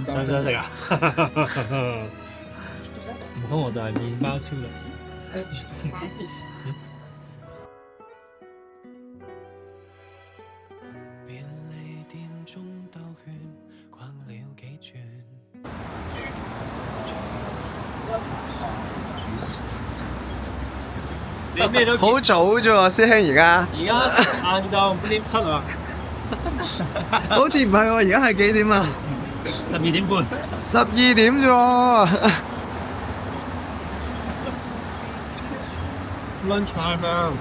想唔想食啊？唔通我就係麵包超人？便利店中兜圈，逛了幾轉。你咩都好早啫喎，師兄而家。而家晏晝5:07啊，好似唔係喎，而家係幾點啊12:30。12點啫喎。Lunch time 啊！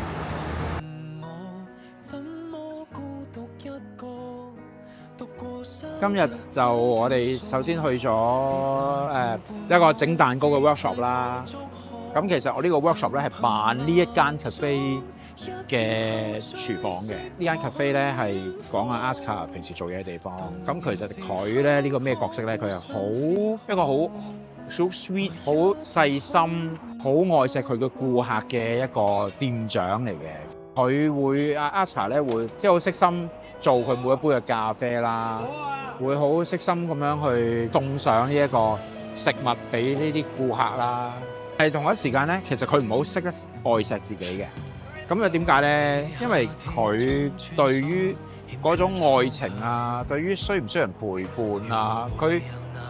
今日就我哋首先去咗一個整蛋糕嘅 workshop 啦。咁其實我呢個 workshop 咧係扮呢一間 cafe 嘅廚房嘅。呢間 cafe 咧係講阿 Aska 平時做嘢嘅地方。咁其實佢咧呢個咩角色咧？佢係一個好 sweet、好細心、好愛錫佢嘅顧客嘅一個店長嚟嘅。佢會阿 Aska 咧會即係好悉心做佢每一杯嘅咖啡啦，會好悉心咁樣去送上呢一個食物俾呢啲顧客啦。係同一時間咧，其實佢唔好識得愛錫自己嘅。咁又點解咧？因為佢對於嗰種愛情啊，對於需唔需要人陪伴啊，佢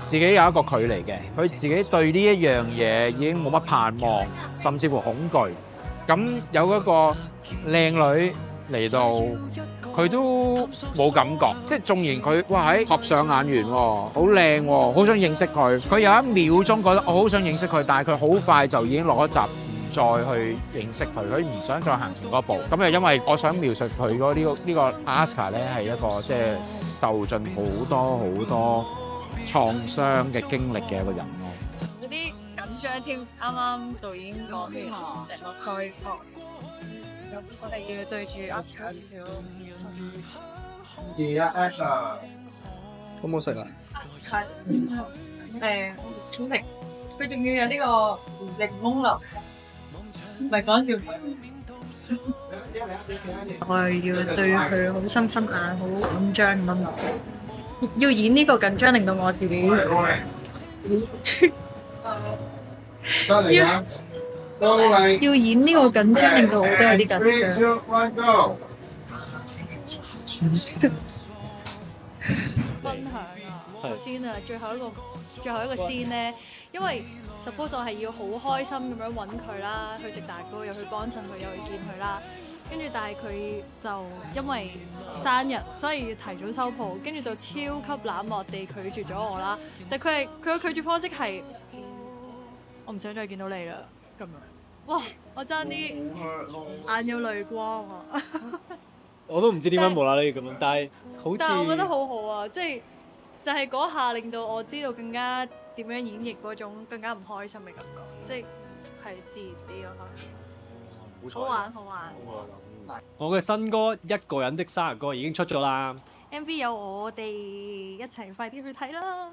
自己有一個距離嘅。佢自己對呢一樣嘢已經冇乜盼望，甚至乎恐懼。咁有嗰個靚女嚟到，佢都冇感覺，即係縱然佢哇喺合上眼緣喎，好靚喎，好想認識佢。佢有一秒鐘覺得我好想認識佢，但係佢好快就已經落咗閘，唔再去認識佢，佢唔想再行前嗰步。咁又因為我想描述佢呢個 Aska 咧係一個即係受盡好多創傷嘅經歷嘅一個人咯。嗰啲緊張添，啱啱導演講完成個 story talk。我哋要對住 Aska Action！好唔好食啊？ Aska 好力，佢仲要有呢個檸檬流，唔係講笑。我係要對佢好心心眼，好緊張咁樣。要演呢個緊張，令到我自己要演呢個緊張，令到我都有啲緊張。分享啊，頭先啊，最後一個先咧，因為 suppose 我係要好開心咁樣揾佢啦，去食蛋糕，又去幫襯佢，又去見佢啦。跟住但係佢就因為生日，所以要提早收鋪，跟住就超級冷漠地拒絕咗我啦。但佢個拒絕方式係我唔想再見到你啦咁樣。哇！我爭啲眼有淚光啊！我都唔知點解無啦啦要咁樣，但係我覺得好好啊，即係就係嗰下令到我知道更加點樣演繹嗰種更加唔開心嘅感覺，即係自然啲咯。好玩。我嘅新歌《一個人的生日歌》已經出咗啦。MV 有我哋一齊，快啲去睇啦！